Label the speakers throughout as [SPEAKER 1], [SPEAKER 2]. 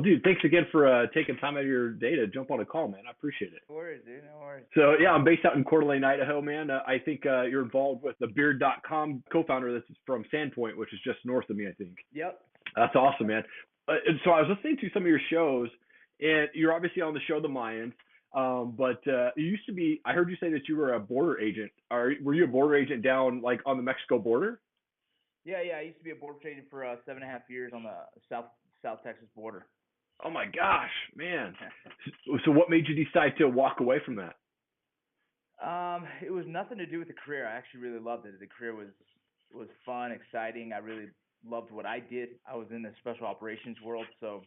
[SPEAKER 1] dude, thanks again for taking time out of your day to jump on a call, man. I appreciate it.
[SPEAKER 2] No worries, dude. No worries.
[SPEAKER 1] So, yeah, I'm based out in Coeur d'Alene, Idaho, man. I think you're involved with the Beard.com co-founder that's from Sandpoint, which is just north of me, I think.
[SPEAKER 2] Yep.
[SPEAKER 1] That's awesome, man. And so I was listening to some of your shows, and you're obviously on the show The Mayans. But you used to be, I heard you say that you were a border agent. Were you a border agent down like on the Mexico border?
[SPEAKER 2] Yeah. I used to be a border agent for 7.5 years on the South Texas border.
[SPEAKER 1] Oh my gosh, man. So what made you decide to walk away from that?
[SPEAKER 2] It was nothing to do with the career. I actually really loved it. The career was fun, exciting. I really loved what I did. I was in the special operations world, so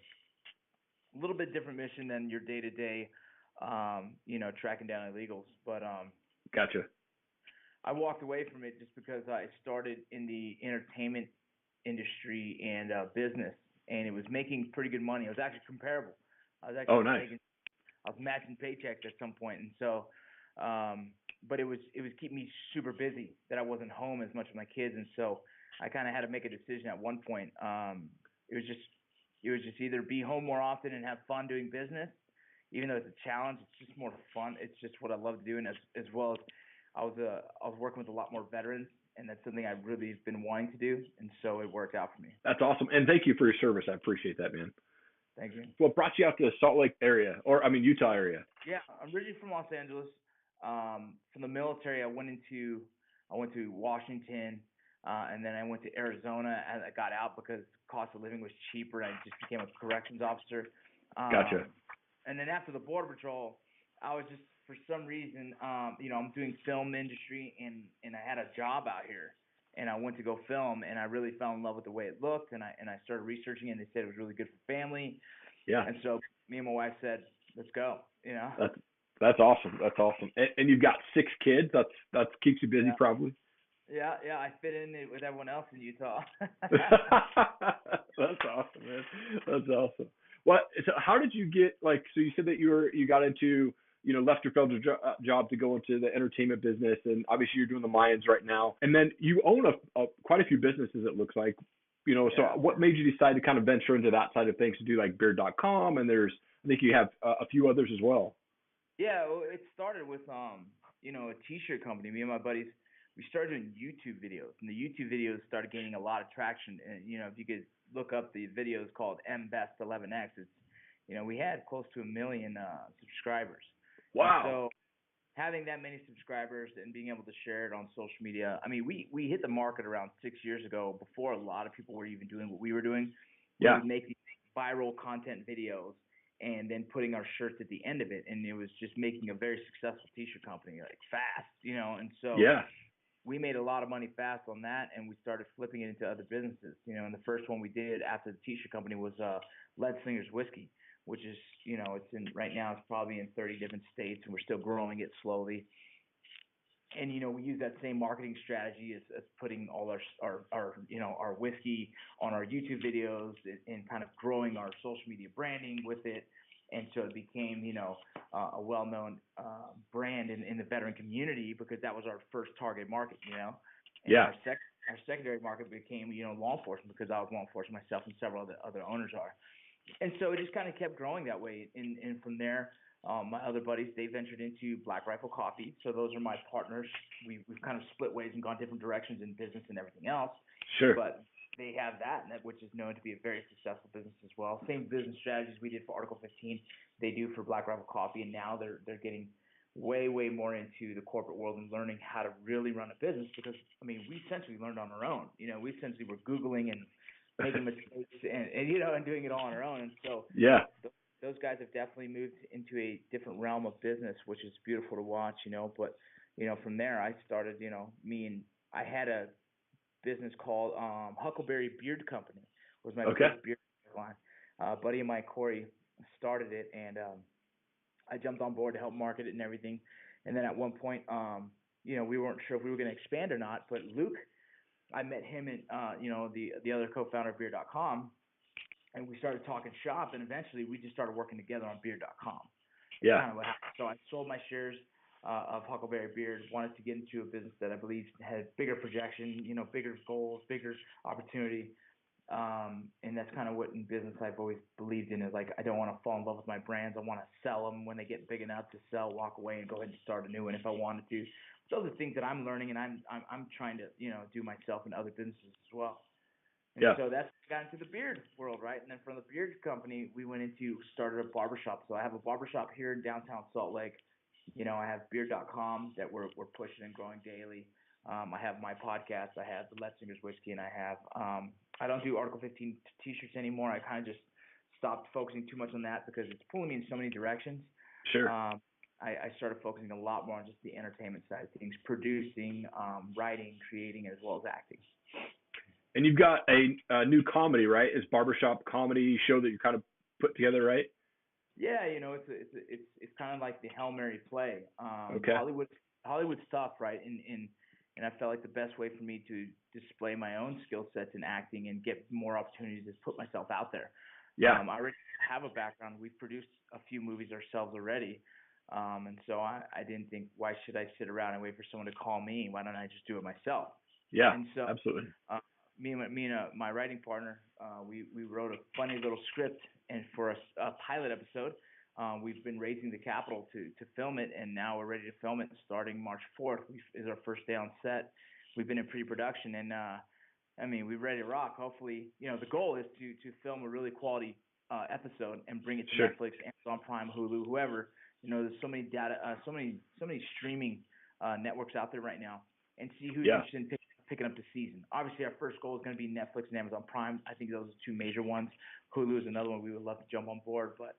[SPEAKER 2] a little bit different mission than your day-to-day, tracking down illegals. But
[SPEAKER 1] Gotcha.
[SPEAKER 2] I walked away from it just because I started in the entertainment industry and business, and it was making pretty good money. It was actually comparable. I was actually
[SPEAKER 1] nice.
[SPEAKER 2] I was matching paychecks at some point, and so, but it was keeping me super busy that I wasn't home as much with my kids, and so I kind of had to make a decision at one point. It was just either be home more often and have fun doing business, even though it's a challenge. It's just more fun. It's just what I love doing, as well as I was working with a lot more veterans, and that's something I really have been wanting to do, and so it worked out for me.
[SPEAKER 1] That's awesome. And thank you for your service. I appreciate that, man.
[SPEAKER 2] Thank you.
[SPEAKER 1] What brought you out to the Salt Lake area, Utah area?
[SPEAKER 2] Yeah, I'm originally from Los Angeles. From the military, I went to Washington, and then I went to Arizona as I got out because cost of living was cheaper, and I just became a corrections officer.
[SPEAKER 1] Gotcha.
[SPEAKER 2] And then after the Border Patrol, I was just, for some reason, I'm doing film industry, and I had a job out here, and I went to go film, and I really fell in love with the way it looked, and I started researching it, and they said it was really good for family.
[SPEAKER 1] Yeah.
[SPEAKER 2] And so me and my wife said, let's go,
[SPEAKER 1] That's awesome. That's awesome. And you've got 6 kids. That keeps you busy, probably.
[SPEAKER 2] Yeah. I fit in with everyone else in Utah.
[SPEAKER 1] That's awesome, man. That's awesome. So how did you get, so you said that you got into, left your federal job to go into the entertainment business, and obviously you're doing the Mayans right now, and then you own quite a few businesses, it looks like, so what made you decide to kind of venture into that side of things to do like Beard.com, and I think you have a few others as well.
[SPEAKER 2] Yeah, well, it started with a t-shirt company. Me and my buddies, we started doing YouTube videos, and the YouTube videos started gaining a lot of traction. And if you could look up the videos called MBest11X, it's we had close to 1 million subscribers.
[SPEAKER 1] Wow.
[SPEAKER 2] And so having that many subscribers and being able to share it on social media, I mean, we hit the market around 6 years ago before a lot of people were even doing what we were doing.
[SPEAKER 1] Yeah.
[SPEAKER 2] We would make these viral content videos and then putting our shirts at the end of it, and it was just making a very successful t-shirt company, like fast, and so we made a lot of money fast on that, and we started flipping it into other businesses, and the first one we did after the t-shirt company was Lead Slingers Whiskey, which is, right now it's probably in 30 different states, and we're still growing it slowly. And we use that same marketing strategy as putting all our whiskey on our YouTube videos and kind of growing our social media branding with it. And so it became a well-known brand in the veteran community, because that was our first target market. And our secondary market became law enforcement, because I was law enforcement myself, and several other owners are. And so it just kind of kept growing that way. And from there, my other buddies, they ventured into Black Rifle Coffee. So those are my partners. We've kind of split ways and gone different directions in business and everything else.
[SPEAKER 1] Sure.
[SPEAKER 2] But they have that, which is known to be a very successful business as well. Same business strategies we did for Article 15, they do for Black Rifle Coffee. And now they're getting way more into the corporate world and learning how to really run a business, because, we essentially learned on our own. We essentially were Googling and making mistakes and doing it all on our own. And so those guys have definitely moved into a different realm of business, which is beautiful to watch, But, from there I started, I had a business called Huckleberry Beard Company, was my first beard line. A buddy of mine, Corey, started it, and I jumped on board to help market it and everything. And then at one point, we weren't sure if we were going to expand or not, but Luke, I met him and the other co-founder of Beard.com, and we started talking shop, and eventually we just started working together on Beard.com.
[SPEAKER 1] Yeah.
[SPEAKER 2] Kind of what happened. So I sold my shares of Huckleberry Beard, wanted to get into a business that I believe had bigger projection, bigger goals, bigger opportunity. And that's kind of what in business I've always believed in, is like, I don't want to fall in love with my brands. I want to sell them when they get big enough to sell, walk away, and go ahead and start a new one if I wanted to. So those are things that I'm learning, and I'm trying to, do myself and other businesses as well. And so that's got into the beard world, right? And then from the beard company, we started a barbershop. So I have a barbershop here in downtown Salt Lake. I have beard.com that we're pushing and growing daily. I have my podcast. I have the Letzinger's Whiskey, and I have I don't do Article 15 T-shirts anymore. I kind of just stopped focusing too much on that because it's pulling me in so many directions.
[SPEAKER 1] Sure.
[SPEAKER 2] I started focusing a lot more on just the entertainment side of things, producing, writing, creating, as well as acting.
[SPEAKER 1] And you've got a new comedy, right? It's barbershop comedy show that you kind of put together, right?
[SPEAKER 2] Yeah, it's kind of like the Hail Mary play.
[SPEAKER 1] Okay.
[SPEAKER 2] Hollywood stuff, right? And I felt like the best way for me to display my own skill sets in acting and get more opportunities is put myself out there.
[SPEAKER 1] Yeah.
[SPEAKER 2] I already have a background. We've produced a few movies ourselves already. And so I didn't think, why should I sit around and wait for someone to call me? Why don't I just do it myself?
[SPEAKER 1] Yeah,
[SPEAKER 2] and so,
[SPEAKER 1] absolutely.
[SPEAKER 2] Me and my writing partner, we wrote a funny little script, and for a pilot episode, we've been raising the capital to film it, and now we're ready to film it starting March 4th is our first day on set. We've been in pre-production, and we're ready to rock. Hopefully, the goal is to film a really quality episode and bring it to Netflix, Amazon Prime, Hulu, whoever. There's so many so many streaming networks out there right now, and see who's interested in picking up the season. Obviously, our first goal is going to be Netflix and Amazon Prime. I think those are two major ones. Hulu is another one we would love to jump on board, but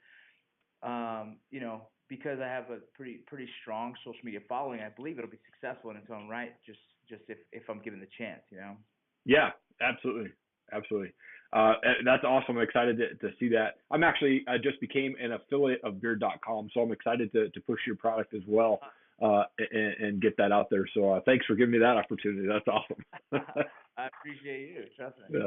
[SPEAKER 2] because I have a pretty strong social media following, I believe it'll be successful in its own right. Just if I'm given the chance,
[SPEAKER 1] Yeah, absolutely. That's awesome. I'm excited to see that. I'm actually, I just became an affiliate of Beard.com, so I'm excited to push your product as well and get that out there. So thanks for giving me that opportunity. That's awesome.
[SPEAKER 2] I appreciate you. Trust me.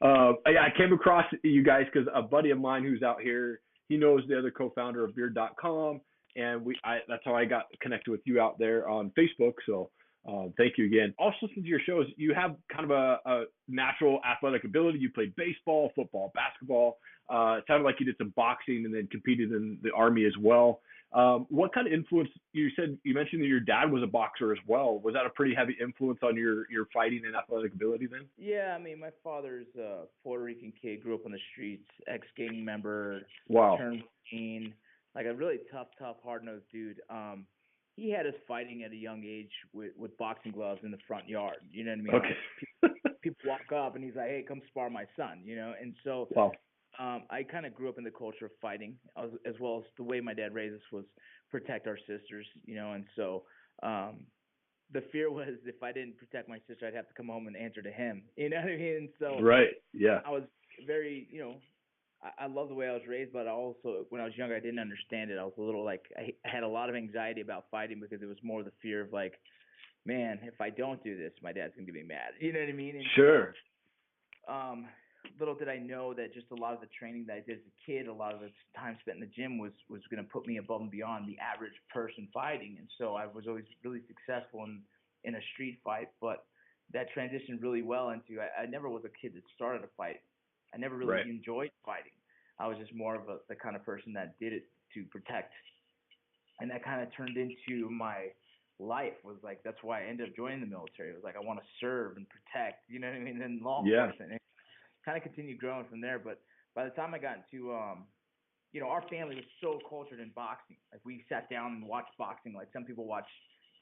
[SPEAKER 1] I came across you guys because a buddy of mine who's out here, he knows the other co-founder of Beard.com, and that's how I got connected with you out there on Facebook. So thank you again. Also, listening to your shows, you have kind of a natural athletic ability. You played baseball, football, basketball. It sounded like you did some boxing and then competed in the Army as well. What kind of influence, you mentioned that your dad was a boxer as well. Was that a pretty heavy influence on your fighting and athletic ability then?
[SPEAKER 2] Yeah, my father's a Puerto Rican kid, grew up on the streets, ex-gang member.
[SPEAKER 1] Wow.
[SPEAKER 2] Turned 18, like a really tough, hard-nosed dude. He had us fighting at a young age with boxing gloves in the front yard. You know what I mean?
[SPEAKER 1] Okay.
[SPEAKER 2] People walk up and he's like, "Hey, come spar my son," And so
[SPEAKER 1] wow.
[SPEAKER 2] I kind of grew up in the culture of fighting, as well as the way my dad raised us was protect our sisters, And so the fear was if I didn't protect my sister, I'd have to come home and answer to him. You know what I mean? And so
[SPEAKER 1] right. Yeah.
[SPEAKER 2] I was very, I love the way I was raised, but also when I was younger, I didn't understand it. I was a little I had a lot of anxiety about fighting because it was more the fear of like, man, if I don't do this, my dad's gonna get me mad. You know what I mean? And
[SPEAKER 1] sure.
[SPEAKER 2] So, little did I know that just a lot of the training that I did as a kid, a lot of the time spent in the gym was going to put me above and beyond the average person fighting. And so I was always really successful in a street fight, but that transitioned really well into, I never was a kid that started a fight. I never really enjoyed fighting. I was just more of the kind of person that did it to protect. And that kind of turned into my life, was like, that's why I ended up joining the military. It was like, I want to serve and protect, you know what I mean? And law enforcement. Kind of continued growing from there, but by the time I got into, our family was so cultured in boxing. Like we sat down and watched boxing, like some people watch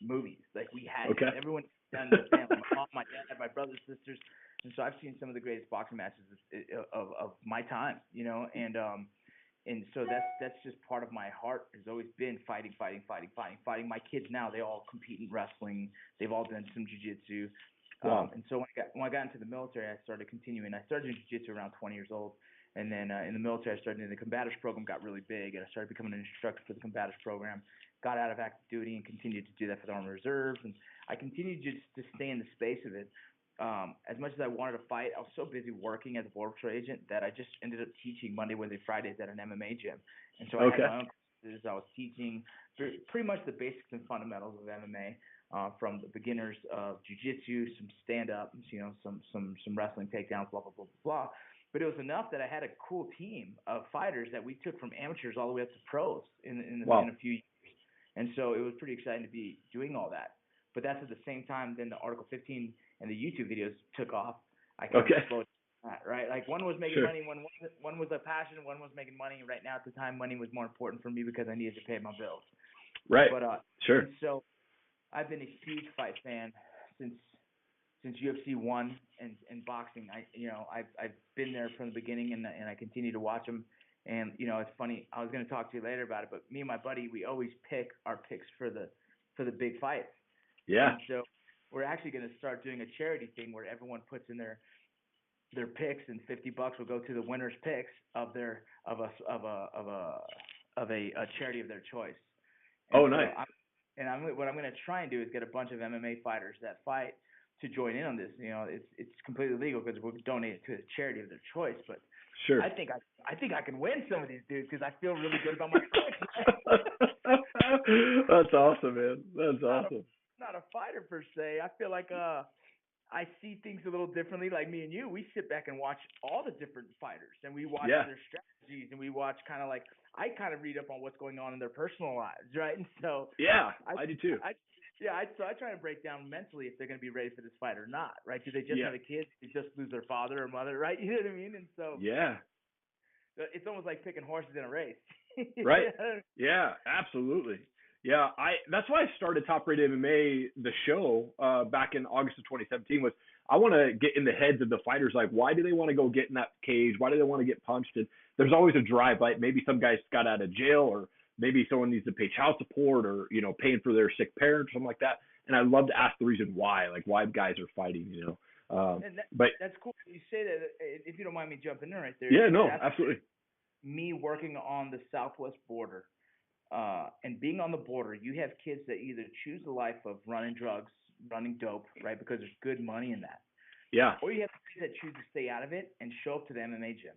[SPEAKER 2] movies. Like we had everyone down in the family, my mom, my dad, my brothers, sisters, and so I've seen some of the greatest boxing matches of my time, and so that's just part of my heart has always been fighting. My kids now, they all compete in wrestling. They've all done some jiu-jitsu.
[SPEAKER 1] Wow.
[SPEAKER 2] And so when I got into the military, I started continuing. I started doing jiu-jitsu around 20 years old. And then in the military, I started in the combatives program, got really big, and I started becoming an instructor for the combatives program. Got out of active duty and continued to do that for the Army Reserves. And I continued just to stay in the space of it. As much as I wanted to fight, I was so busy working as a Border Patrol agent that I just ended up teaching Monday, Wednesday, Fridays at an MMA gym. And so I had my own classes. I was teaching pretty much the basics and fundamentals of MMA. from the beginners of Jiu Jitsu, some stand up, some wrestling takedowns, blah blah blah blah. But it was enough that I had a cool team of fighters that we took from amateurs all the way up to pros in a few years. And so it was pretty exciting to be doing all that. But that's at the same time then the Article 15 and the YouTube videos took off. I kind of slowed that, right? Like one was making money, one was a passion, one was making money. Right now at the time, money was more important for me because I needed to pay my bills.
[SPEAKER 1] Right.
[SPEAKER 2] But and so I've been a huge fight fan since UFC 1 and boxing. I've been there from the beginning and I continue to watch them. And it's funny. I was going to talk to you later about it, but me and my buddy, we always pick our picks for the big fights.
[SPEAKER 1] Yeah.
[SPEAKER 2] And so we're actually going to start doing a charity thing where everyone puts in their picks, and $50 will go to the winner's picks of a charity of their choice. And
[SPEAKER 1] nice.
[SPEAKER 2] What I'm going to try and do is get a bunch of MMA fighters that fight to join in on this. It's completely legal because we'll donate it to a charity of their choice. But
[SPEAKER 1] sure,
[SPEAKER 2] I think I can win some of these dudes because I feel really good about my picks.
[SPEAKER 1] That's awesome, man. That's awesome.
[SPEAKER 2] Not a fighter per se. I feel like I see things a little differently. Like me and you, we sit back and watch all the different fighters, and we watch their strategies, and we watch I kind of read up on what's going on in their personal lives, right? And so
[SPEAKER 1] I do too.
[SPEAKER 2] So I try to break down mentally if they're going to be ready for this fight or not, right? Do they just have a kid? Do they just lose their father or mother, right? You know what I mean? And so it's almost like picking horses in a race.
[SPEAKER 1] Right. Yeah, absolutely. Yeah, that's why I started Top Rated MMA, the show, back in August of 2017. Was I want to get in the heads of the fighters, like why do they want to go get in that cage? Why do they want to get punched? And there's always a drive, like maybe some guys got out of jail, or maybe someone needs to pay child support, or paying for their sick parent, or something like that. And I love to ask the reason why, like why guys are fighting. But
[SPEAKER 2] that's cool. You say that, if you don't mind me jumping in right there.
[SPEAKER 1] Yeah, no, absolutely.
[SPEAKER 2] Me working on the Southwest border. And being on the border, you have kids that either choose the life of running drugs, running dope, right, because there's good money in that.
[SPEAKER 1] Yeah.
[SPEAKER 2] Or you have kids that choose to stay out of it and show up to the MMA gym.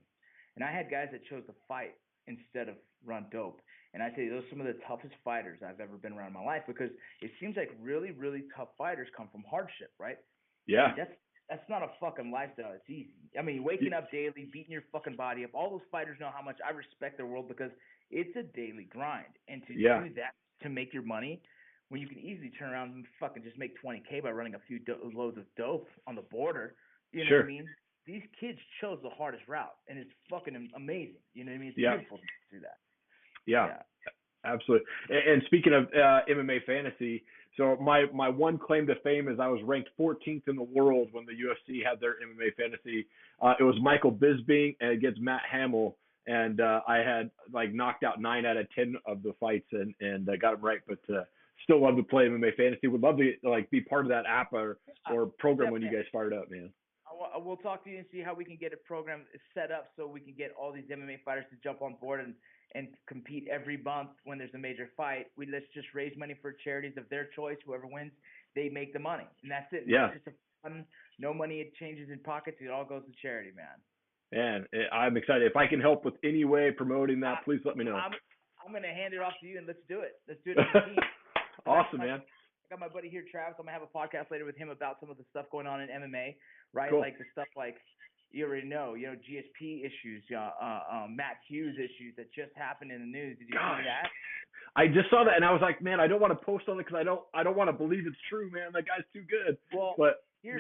[SPEAKER 2] And I had guys that chose to fight instead of run dope. And I tell you, those are some of the toughest fighters I've ever been around in my life, because it seems like really, really tough fighters come from hardship, right?
[SPEAKER 1] Yeah.
[SPEAKER 2] And that's not a fucking lifestyle. It's easy. I mean, waking up daily, beating your fucking body up. All those fighters know how much I respect their world, because it's a daily grind. And to do that, to make your money, when you can easily turn around and fucking just make $20K by running a few loads of dope on the border, you know what I mean? These kids chose the hardest route, and it's fucking amazing. You know what I mean? It's beautiful to do that.
[SPEAKER 1] Yeah, absolutely. And speaking of MMA fantasy, so my one claim to fame is I was ranked 14th in the world when the UFC had their MMA fantasy. It was Michael Bisping against Matt Hamill, and I had knocked out 9 out of 10 of the fights and got them right. But still love to play MMA fantasy. Would love to be part of that app or program when you guys fired up, man.
[SPEAKER 2] We'll talk to you and see how we can get a program set up so we can get all these MMA fighters to jump on board and compete every month when there's a major fight. Let's just raise money for charities of their choice. Whoever wins, they make the money, and that's it.
[SPEAKER 1] Yeah.
[SPEAKER 2] It's just fun. No money, it changes in pockets. It all goes to charity, man.
[SPEAKER 1] Man, I'm excited. If I can help with any way promoting that, please let me know.
[SPEAKER 2] I'm gonna hand it off to you, and let's do it. Let's do it as a team.
[SPEAKER 1] Awesome, man.
[SPEAKER 2] I got my buddy here, Travis. I'm gonna have a podcast later with him about some of the stuff going on in MMA, right?
[SPEAKER 1] Cool.
[SPEAKER 2] Like the stuff you already know, GSP issues, Matt Hughes issues that just happened in the news. Did you see that?
[SPEAKER 1] I just saw that, and I was like, man, I don't want to post on it because I don't want to believe it's true, man. That guy's too good.
[SPEAKER 2] Well,
[SPEAKER 1] but
[SPEAKER 2] here's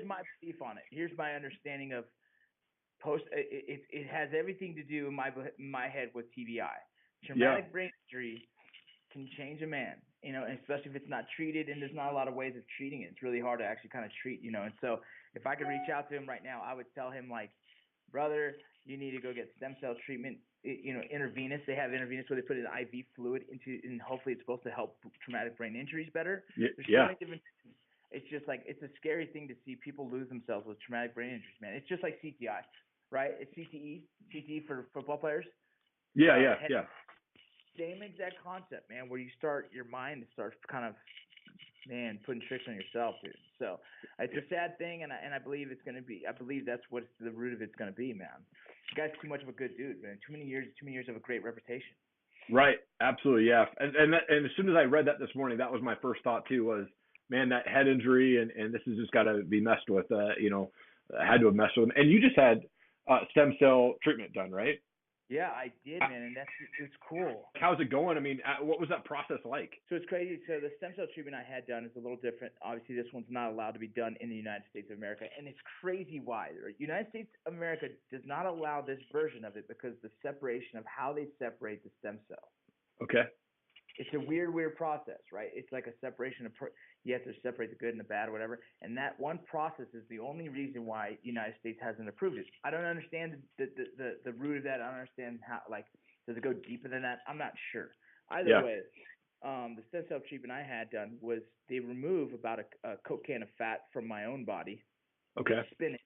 [SPEAKER 2] my belief on it. Here's my understanding of post. It has everything to do in my head with TBI. Traumatic brain injury can change a man, and especially if it's not treated, and there's not a lot of ways of treating it. It's really hard to actually kind of treat, and so if I could reach out to him right now, I would tell him, brother, you need to go get stem cell treatment, intravenous. They have intravenous where they put an IV fluid into, and hopefully it's supposed to help traumatic brain injuries better. There's so many different things. It's just it's a scary thing to see people lose themselves with traumatic brain injuries, man. It's just like CTI, right? It's CTE for football players.
[SPEAKER 1] Yeah.
[SPEAKER 2] Same exact concept, man, where your mind starts kind of, putting tricks on yourself, dude. So it's a sad thing, and I believe it's going to be. I believe that's what the root of it's going to be, man. The guy's too much of a good dude, man. Too many years of a great reputation.
[SPEAKER 1] Right. Absolutely. Yeah. And as soon as I read that this morning, that was my first thought too. Was man, that head injury and this has just got to be messed with. Had to have messed with him. And you just had stem cell treatment done, right?
[SPEAKER 2] Yeah, I did, man, and it's cool.
[SPEAKER 1] How's it going? I mean, what was that process like?
[SPEAKER 2] So it's crazy. So the stem cell treatment I had done is a little different. Obviously, this one's not allowed to be done in the United States of America, and it's crazy why. The United States of America does not allow this version of it because the separation of how they separate the stem cell.
[SPEAKER 1] Okay.
[SPEAKER 2] It's a weird process, right? It's like a separation of you have to separate the good and the bad or whatever. And that one process is the only reason why the United States hasn't approved it. I don't understand the root of that. I don't understand how, like, does it go deeper than that? I'm not sure. Either way, the stem cell treatment I had done was they remove about a Coke can of fat from my own body.
[SPEAKER 1] Okay.
[SPEAKER 2] They spin it.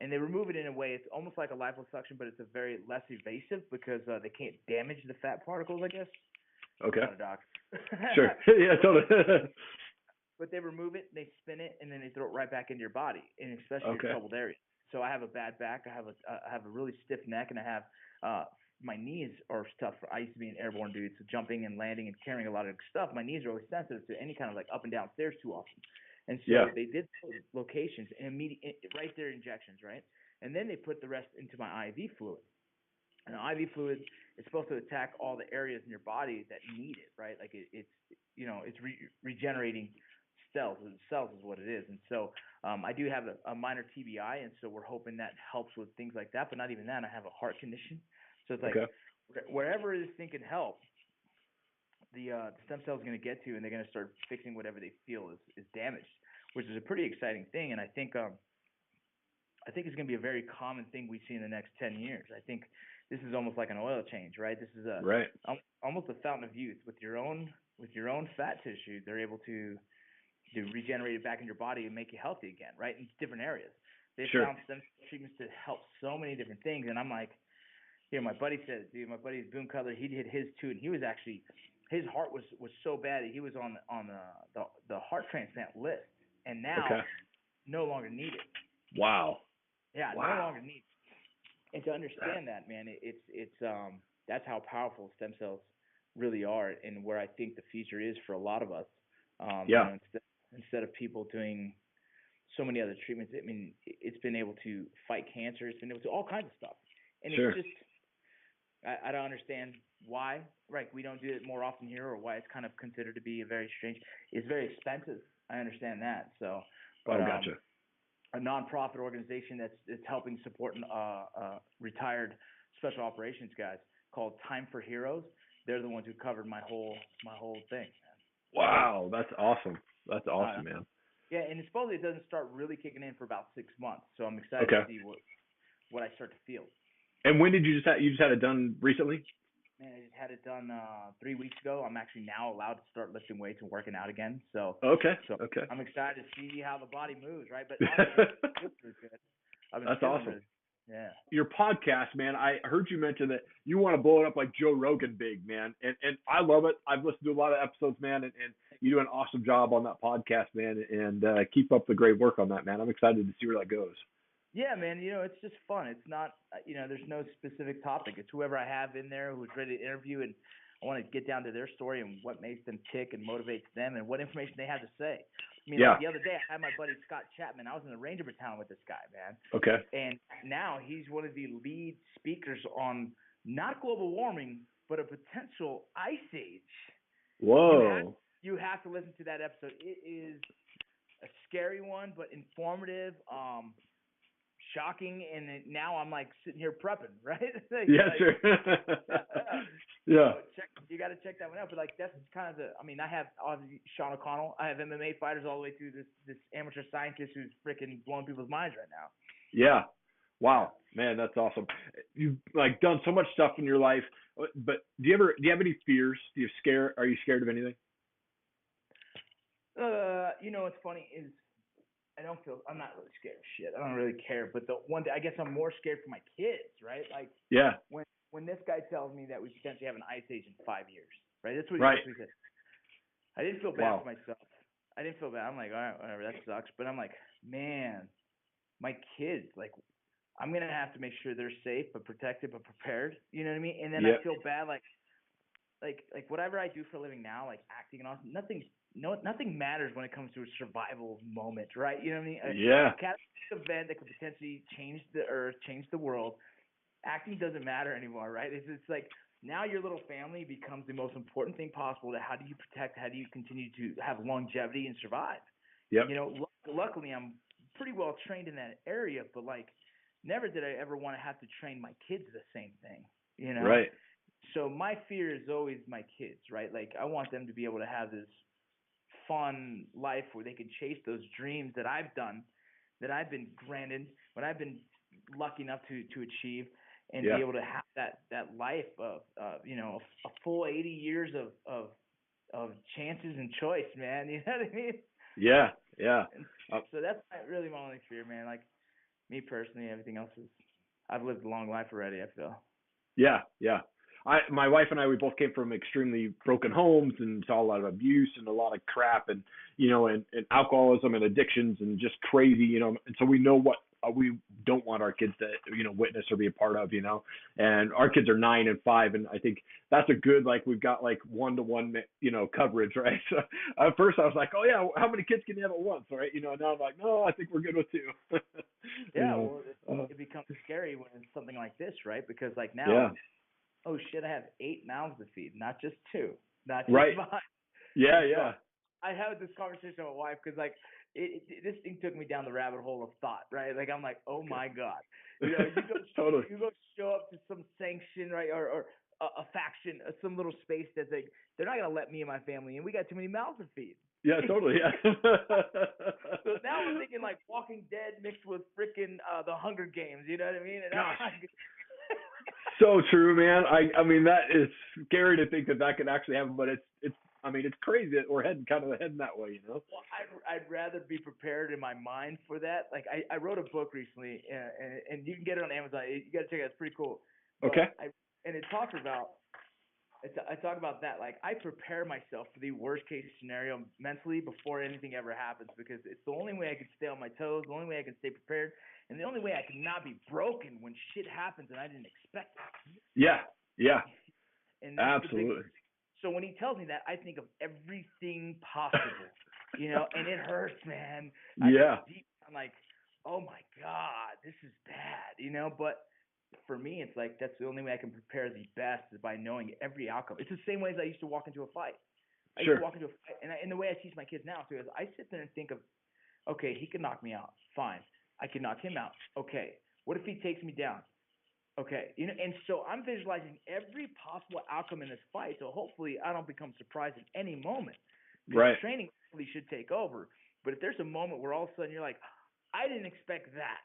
[SPEAKER 2] And they remove it in a way, it's almost like a liposuction, but it's a very less evasive because they can't damage the fat particles, I guess.
[SPEAKER 1] Okay.
[SPEAKER 2] Not a doctor.
[SPEAKER 1] Sure. Yeah, totally.
[SPEAKER 2] But they remove it, they spin it, and then they throw it right back into your body, and especially your troubled areas. So I have a bad back, I have a really stiff neck, and I have my knees are tough. I used to be an airborne dude, so jumping and landing and carrying a lot of stuff. My knees are really sensitive to any kind of like up and down stairs too often. And so they did locations and right there injections, right? And then they put the rest into my IV fluid. And the IV fluid is supposed to attack all the areas in your body that need it, right? Like it's regenerating cells. Cells is what it is. And so I do have a minor TBI, and so we're hoping that helps with things like that. But not even that. I have a heart condition, so it's like wherever this thing can help, the stem cell is going to get to, and they're going to start fixing whatever they feel is damaged, which is a pretty exciting thing. And I think it's going to be a very common thing we see in the next 10 years. I think this is almost like an oil change, right? This is almost a fountain of youth with your own fat tissue. They're able to regenerate it back in your body and make you healthy again, right? In different areas. They found stem cell treatments to help so many different things, and I'm like, my buddy said, my buddy's Boom Cutler, he did his too, and he was actually, his heart was so bad that he was on the heart transplant list, and now no longer needed.
[SPEAKER 1] Wow.
[SPEAKER 2] Yeah, no longer needed. And to understand that, man, it's that's how powerful stem cells really are, and where I think the future is for a lot of us. Instead of people doing so many other treatments, I mean, it's been able to fight cancer. It's been able to do all kinds of stuff. And it's just, I don't understand why, right? We don't do it more often here, or why it's kind of considered to be it's very expensive. I understand that. So, but
[SPEAKER 1] gotcha.
[SPEAKER 2] A nonprofit organization that's helping support retired special operations guys called Time for Heroes. They're the ones who covered my whole thing.
[SPEAKER 1] Wow, that's awesome. That's awesome, man.
[SPEAKER 2] Yeah, and supposedly it doesn't start really kicking in for about 6 months. So I'm excited to see what I start to feel.
[SPEAKER 1] And when did you just had it done recently?
[SPEAKER 2] Man, I just had it done 3 weeks ago. I'm actually now allowed to start lifting weights and working out again. So I'm excited to see how the body moves, right? But it's good.
[SPEAKER 1] That's awesome.
[SPEAKER 2] Good. Yeah.
[SPEAKER 1] Your podcast, man, I heard you mention that you want to blow it up like Joe Rogan big, man. And I love it. I've listened to a lot of episodes, man, and you do an awesome job on that podcast, man, and keep up the great work on that, man. I'm excited to see where that goes.
[SPEAKER 2] Yeah, man, it's just fun. It's not, there's no specific topic. It's whoever I have in there who's ready to interview, and I want to get down to their story and what makes them tick and motivates them and what information they have to say. I mean, like the other day, I had my buddy Scott Chapman. I was in the Ranger Battalion with this guy, man.
[SPEAKER 1] Okay.
[SPEAKER 2] And now he's one of the lead speakers on not global warming, but a potential ice age.
[SPEAKER 1] Whoa.
[SPEAKER 2] You have to listen to that episode. It is a scary one, but informative, shocking, and now I'm like sitting here prepping, right?
[SPEAKER 1] Sure. Yeah.
[SPEAKER 2] So you got to check that one out. But like that's kind of I have obviously Sean O'Connell. I have MMA fighters all the way through this amateur scientist who's freaking blowing people's minds right now.
[SPEAKER 1] Yeah. Wow, man, that's awesome. You've like done so much stuff in your life, but do you have any fears? Are you scared of anything?
[SPEAKER 2] What's funny is I'm not really scared of shit. I don't really care. But the one thing, I guess I'm more scared for my kids, right? Like, when this guy tells me that we potentially have an ice age in 5 years, right? That's what he said. I didn't feel bad for myself. I didn't feel bad. I'm like, all right, whatever, that sucks. But I'm like, man, my kids, like, I'm going to have to make sure they're safe but protected but prepared. You know what I mean? And then I feel bad, like whatever I do for a living now, like acting and all, nothing's nothing matters when it comes to a survival moment, right? You know what I mean?
[SPEAKER 1] Yeah.
[SPEAKER 2] A catastrophic event that could potentially change the earth, change the world. Acting doesn't matter anymore, right? It's like now your little family becomes the most important thing possible. To how do you protect? How do you continue to have longevity and survive?
[SPEAKER 1] Yep.
[SPEAKER 2] You know, luckily I'm pretty well trained in that area, but like, never did I ever want to have to train my kids the same thing. You know?
[SPEAKER 1] Right.
[SPEAKER 2] So my fear is always my kids, right? Like I want them to be able to have this fun life where they can chase those dreams that I've done, that I've been granted, what I've been lucky enough to achieve, and be able to have that life of you know, a full 80 years of chances and choice, man. You know what I mean?
[SPEAKER 1] Yeah, yeah.
[SPEAKER 2] So that's really my only fear, man. Like me personally, everything else is, I've lived a long life already, I feel.
[SPEAKER 1] Yeah, yeah. My wife and I, we both came from extremely broken homes and saw a lot of abuse and a lot of crap and, you know, and alcoholism and addictions and just crazy, you know, and so we know what we don't want our kids to, you know, witness or be a part of, you know, and our kids are 9 and 5. And I think that's a good, like, we've got like 1-to-1, you know, coverage, right? So at first I was like, oh yeah, how many kids can you have at once? Right. You know, now I'm like, no, I think we're good with 2.
[SPEAKER 2] Yeah. Well, it becomes scary when it's something like this, right? Because like now,
[SPEAKER 1] yeah.
[SPEAKER 2] Oh shit, I have 8 mouths to feed, not just 2, not just
[SPEAKER 1] right.
[SPEAKER 2] 5.
[SPEAKER 1] Yeah,
[SPEAKER 2] so
[SPEAKER 1] yeah.
[SPEAKER 2] I had this conversation with my wife because like this thing took me down the rabbit hole of thought, right? Like I'm like, oh my god, you know, you go
[SPEAKER 1] totally.
[SPEAKER 2] you go show up to some sanction, right, or a faction, some little space that's like they're not gonna let me and my family in. We got too many mouths to feed.
[SPEAKER 1] Yeah, totally. Yeah.
[SPEAKER 2] So now I'm thinking like Walking Dead mixed with freaking the Hunger Games. You know what I mean? And
[SPEAKER 1] Gosh.
[SPEAKER 2] I'm like,
[SPEAKER 1] so true, man. I mean, that is scary to think that can actually happen, but it's I mean, it's crazy that we're heading that way, you know.
[SPEAKER 2] Well, I'd rather be prepared in my mind for that. Like I wrote a book recently, and you can get it on Amazon. You got to check it out. It's pretty cool. But
[SPEAKER 1] okay.
[SPEAKER 2] It talks about. I talk about that. Like I prepare myself for the worst case scenario mentally before anything ever happens, because it's the only way I can stay on my toes, the only way I can stay prepared, and the only way I can not be broken when shit happens and I didn't expect it.
[SPEAKER 1] Yeah. Yeah.
[SPEAKER 2] And
[SPEAKER 1] absolutely.
[SPEAKER 2] So when he tells me that, I think of everything possible, you know, and it hurts, man. I'm like, oh my God, this is bad, you know, but for me, it's like that's the only way I can prepare the best is by knowing every outcome. It's the same way as I used to walk into a fight. I used to walk into a fight, and the way I teach my kids now too is I sit there and think of, okay, he can knock me out, fine. I can knock him out, okay. What if he takes me down? Okay, you know, and so I'm visualizing every possible outcome in this fight, so hopefully I don't become surprised at any moment.
[SPEAKER 1] Right.
[SPEAKER 2] Training really should take over, but if there's a moment where all of a sudden you're like, I didn't expect that,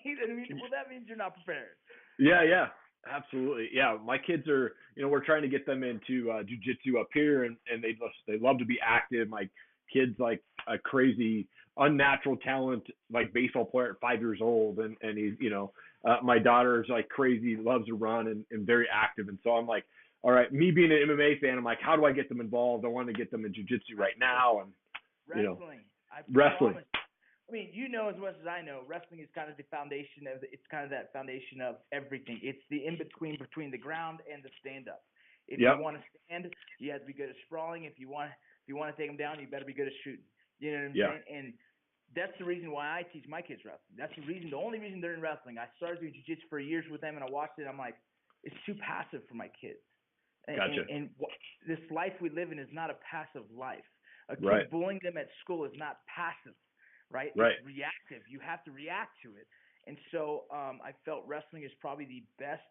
[SPEAKER 2] you know what I mean? Well, that means you're not prepared.
[SPEAKER 1] Yeah, yeah, absolutely. Yeah, my kids are, you know, we're trying to get them into Jiu Jitsu up here, and they love to be active. My kid's like a crazy, unnatural talent, like baseball player at 5 years old, and he's, you know, my daughter's like crazy, loves to run and very active, and so I'm like, all right, me being an MMA fan, I'm like, how do I get them involved? I want to get them in Jiu Jitsu right now, and
[SPEAKER 2] wrestling.
[SPEAKER 1] You know,
[SPEAKER 2] wrestling. I mean, you know as much as I know, wrestling is kind of the foundation of it's kind of that foundation of everything. It's the in between the ground and the stand up. If you want to stand, you have to be good at sprawling. If you want to take them down, you better be good at shooting. You know what I'm saying? And that's the reason why I teach my kids wrestling. That's the only reason they're in wrestling. I started doing jiu-jitsu for years with them, and I watched it. I'm like, it's too passive for my kids.
[SPEAKER 1] Gotcha.
[SPEAKER 2] And this life we live in is not a passive life. A kid bullying them at school is not passive, right? It's reactive. You have to react to it. And so I felt wrestling is probably the best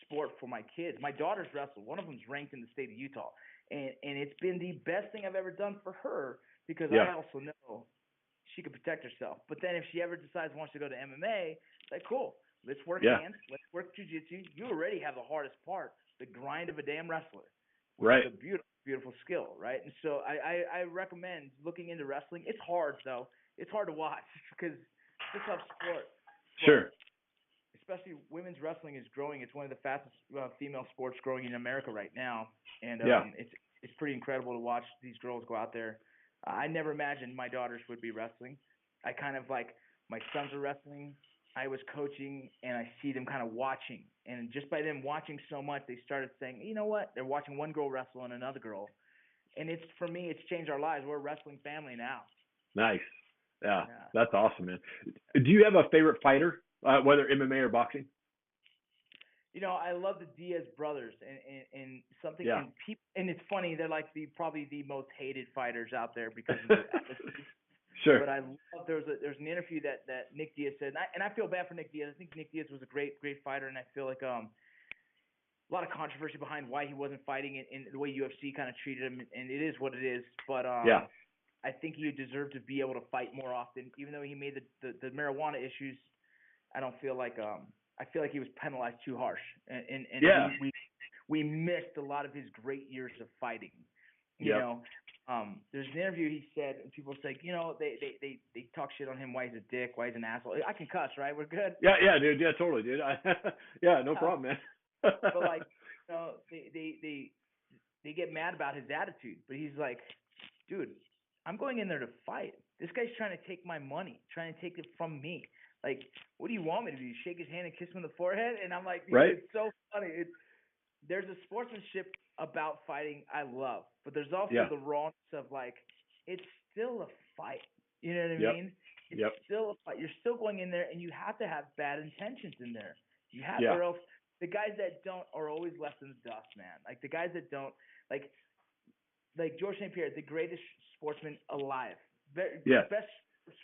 [SPEAKER 2] sport for my kids. My daughters wrestle. One of them's ranked in the state of Utah. And it's been the best thing I've ever done for her, because I also know she can protect herself. But then if she ever decides wants to go to MMA, like, cool, let's work hands, let's work jiu-jitsu. You already have the hardest part, the grind of a damn wrestler. Which is a beautiful, beautiful skill, right? And so I recommend looking into wrestling. It's hard, though. It's hard to watch because it's a tough sport.
[SPEAKER 1] Sure.
[SPEAKER 2] Especially women's wrestling is growing. It's one of the fastest female sports growing in America right now. And it's pretty incredible to watch these girls go out there. I never imagined my daughters would be wrestling. I kind of like my sons are wrestling. I was coaching, and I see them kind of watching. And just by them watching so much, they started saying, you know what? They're watching one girl wrestle and another girl. and it's, for me, it's changed our lives. We're a wrestling family now.
[SPEAKER 1] Nice. Yeah, that's awesome, man. Do you have a favorite fighter, whether MMA or boxing?
[SPEAKER 2] You know, I love the Diaz brothers, and something,
[SPEAKER 1] Yeah.
[SPEAKER 2] and it's funny, they're like probably the most hated fighters out there because of their attitude.
[SPEAKER 1] Sure.
[SPEAKER 2] But I love, there's an interview that Nick Diaz said, and I feel bad for Nick Diaz. I think Nick Diaz was a great fighter, and I feel like a lot of controversy behind why he wasn't fighting and the way UFC kind of treated him, and it is what it is. But I think he deserved to be able to fight more often, even though he made the marijuana issues. I don't feel like I feel like he was penalized too harsh, and we missed a lot of his great years of fighting. You know, there's an interview he said, and people say, you know, they talk shit on him, why he's a dick, why he's an asshole. I can cuss, right? We're good.
[SPEAKER 1] Yeah, dude. Yeah, totally, dude. Yeah, no problem, man.
[SPEAKER 2] But like, you know, they get mad about his attitude, but he's like, dude, I'm going in there to fight. This guy's trying to take my money, trying to take it from me. Like, what do you want me to do? Shake his hand and kiss him on the forehead? And I'm like, dude, right? It's so funny. There's a sportsmanship about fighting I love, but there's also the rawness of, like, it's still a fight. You know what I mean? It's still a fight. You're still going in there, and you have to have bad intentions in there. You have to, or else the guys that don't are always left in the dust, man. Like, the guys that don't, like George St. Pierre, the greatest sportsman alive, best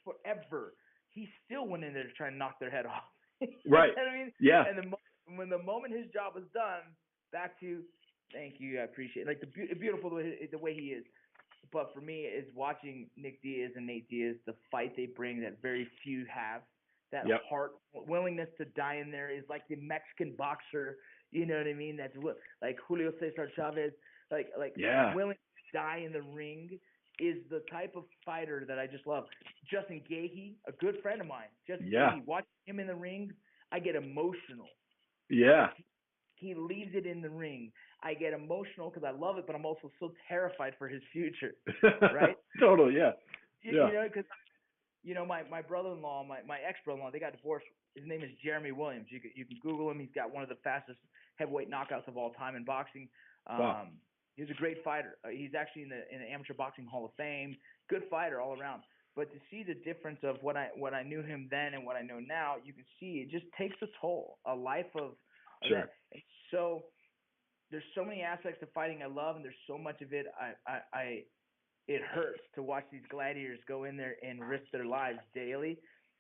[SPEAKER 2] sport ever. He still went in there to try and knock their head off.
[SPEAKER 1] Right.
[SPEAKER 2] You know what I mean?
[SPEAKER 1] Yeah.
[SPEAKER 2] And when the moment his job was done, back to, thank you, I appreciate it. Like, beautiful the way he is. But for me, is watching Nick Diaz and Nate Diaz, the fight they bring that very few have. That heart, willingness to die in there is like the Mexican boxer. You know what I mean? That's what, like Julio Cesar Chavez, willing to die in the ring is the type of fighter that I just love. Justin Gaethje, a good friend of mine. Justin Gaethje, watching him in the ring, I get emotional.
[SPEAKER 1] Yeah.
[SPEAKER 2] He leaves it in the ring. I get emotional because I love it, but I'm also so terrified for his future. Right?
[SPEAKER 1] Totally, yeah.
[SPEAKER 2] You know, because, you know, my brother-in-law, my ex-brother-in-law, they got divorced. His name is Jeremy Williams. You can Google him. He's got one of the fastest heavyweight knockouts of all time in boxing.
[SPEAKER 1] Wow.
[SPEAKER 2] He's a great fighter. He's actually in the Amateur Boxing Hall of Fame. Good fighter all around. But to see the difference of what I knew him then and what I know now, you can see it just takes a toll. A life of that. And so there's so many aspects of fighting I love, and there's so much of it it hurts to watch these gladiators go in there and risk their lives daily.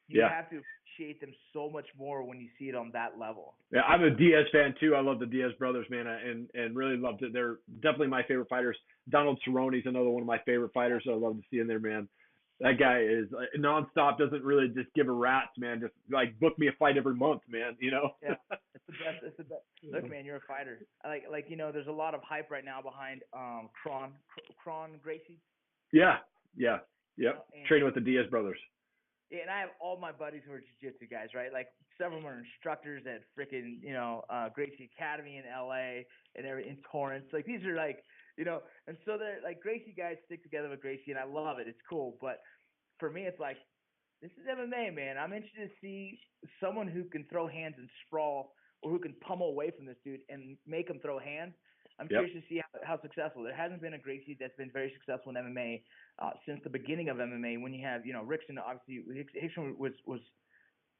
[SPEAKER 2] You have to appreciate them so much more when you see it on that level.
[SPEAKER 1] Yeah, I'm a Diaz fan too. I love the Diaz brothers, man, and really loved it. They're definitely my favorite fighters. Donald Cerrone's another one of my favorite fighters that I love to see in there, man. That guy is nonstop, doesn't really just give a rat's, man. Just like book me a fight every month, man, you know?
[SPEAKER 2] Yeah, it's the best. It's the best. Look, man, you're a fighter. Like you know, there's a lot of hype right now behind Kron Gracie.
[SPEAKER 1] Yeah. Training with the Diaz brothers.
[SPEAKER 2] Yeah, and I have all my buddies who are jiu-jitsu guys, right? Like, several of them are instructors at freaking, you know, Gracie Academy in LA and in Torrance. Like, these are like, you know, and so they're like, Gracie guys stick together with Gracie, and I love it. It's cool. But for me, it's like, this is MMA, man. I'm interested to see someone who can throw hands and sprawl, or who can pummel away from this dude and make him throw hands. I'm curious to see how successful. There hasn't been a Gracie that's been very successful in MMA since the beginning of MMA. When you have, you know, Rickson, obviously, Rickson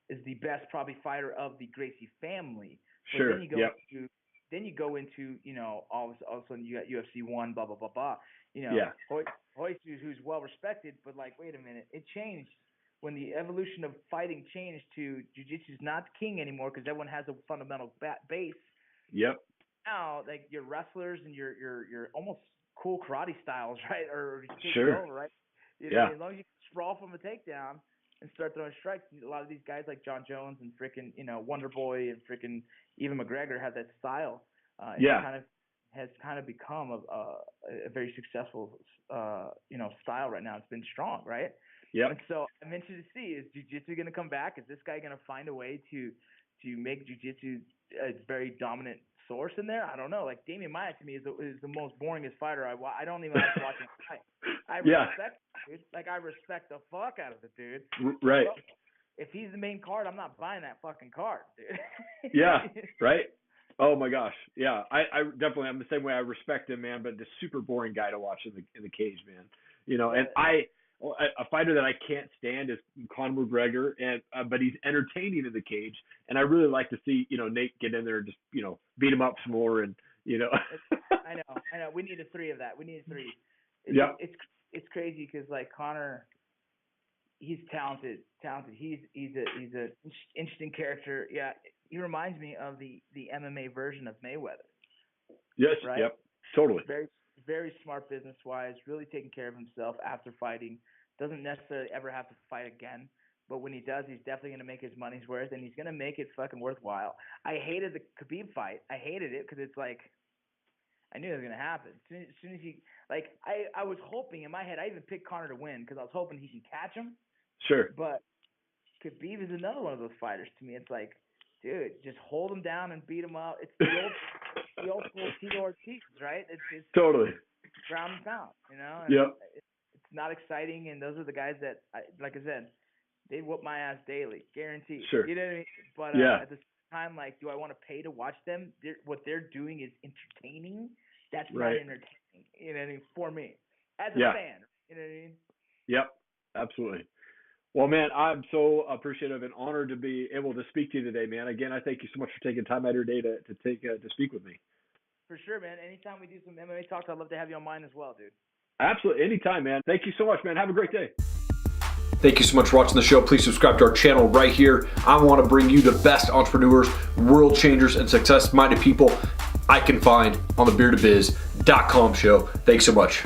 [SPEAKER 2] is the best probably fighter of the Gracie family. But
[SPEAKER 1] sure.
[SPEAKER 2] Then you go into, you know, all of a sudden you got UFC 1, blah blah blah blah. You know, Royce, who's well respected, but like, wait a minute, it changed when the evolution of fighting changed to jiu-jitsu's not king anymore because everyone has a fundamental base.
[SPEAKER 1] Yep.
[SPEAKER 2] Now, like, your wrestlers and your almost cool karate styles, right? Or
[SPEAKER 1] sure.
[SPEAKER 2] Over, right? You know, as long as you can sprawl from a takedown and start throwing strikes, a lot of these guys like John Jones and freaking, you know, Wonder Boy and freaking even McGregor have that style. Has kind of become a very successful, you know, style right now. It's been strong, right?
[SPEAKER 1] Yeah.
[SPEAKER 2] And so I'm interested to see, is jiu-jitsu going to come back? Is this guy going to find a way to make jiu-jitsu a very dominant source in there? I don't know. Like, Damian Maia to me is the most boringest fighter I don't even like watching fight. I respect the dude. Like, I respect the fuck out of the dude.
[SPEAKER 1] Right.
[SPEAKER 2] But if he's the main card, I'm not buying that fucking card, dude.
[SPEAKER 1] Yeah. Right. Oh my gosh, yeah. I definitely, I'm the same way. I respect him, man, but the super boring guy to watch in the cage, man. You know, and a fighter that I can't stand is Conor McGregor, and but he's entertaining in the cage, and I really like to see Nate get in there and just beat him up some more, and
[SPEAKER 2] I know. We need a 3 of that. We need a 3. It's crazy because like Conor, he's talented. He's a interesting character. Yeah, he reminds me of the MMA version of Mayweather.
[SPEAKER 1] Yes.
[SPEAKER 2] Right?
[SPEAKER 1] Yep. Totally.
[SPEAKER 2] Very very smart business wise. Really taking care of himself after fighting. Doesn't necessarily ever have to fight again. But when he does, he's definitely going to make his money's worth, and he's going to make it fucking worthwhile. I hated the Khabib fight. I hated it because it's like, I knew it was going to happen. As soon as he, like, I was hoping in my head, I even picked Conor to win because I was hoping he can catch him.
[SPEAKER 1] Sure.
[SPEAKER 2] But Khabib is another one of those fighters to me. It's like, dude, just hold him down and beat him up. It's the old school Tito Ortiz, right? It's
[SPEAKER 1] totally
[SPEAKER 2] ground and pound, you know?
[SPEAKER 1] Yep.
[SPEAKER 2] It's not exciting, and those are the guys that, like I said, they whoop my ass daily, guaranteed.
[SPEAKER 1] Sure.
[SPEAKER 2] You know what I mean? But at the same time, like, do I want to pay to watch them? What they're doing is entertaining. That's not entertaining. You know what I mean? For me, as a fan. You know what I mean?
[SPEAKER 1] Yep. Absolutely. Well, man, I'm so appreciative and honored to be able to speak to you today, man. Again, I thank you so much for taking time out of your day to speak with me.
[SPEAKER 2] For sure, man. Anytime we do some MMA talks, I'd love to have you on mine as well, dude.
[SPEAKER 1] Absolutely. Anytime, man. Thank you so much, man. Have a great day.
[SPEAKER 3] Thank you so much for watching the show. Please subscribe to our channel right here. I want to bring you the best entrepreneurs, world changers, and success-minded people I can find on the beardedbiz.com show. Thanks so much.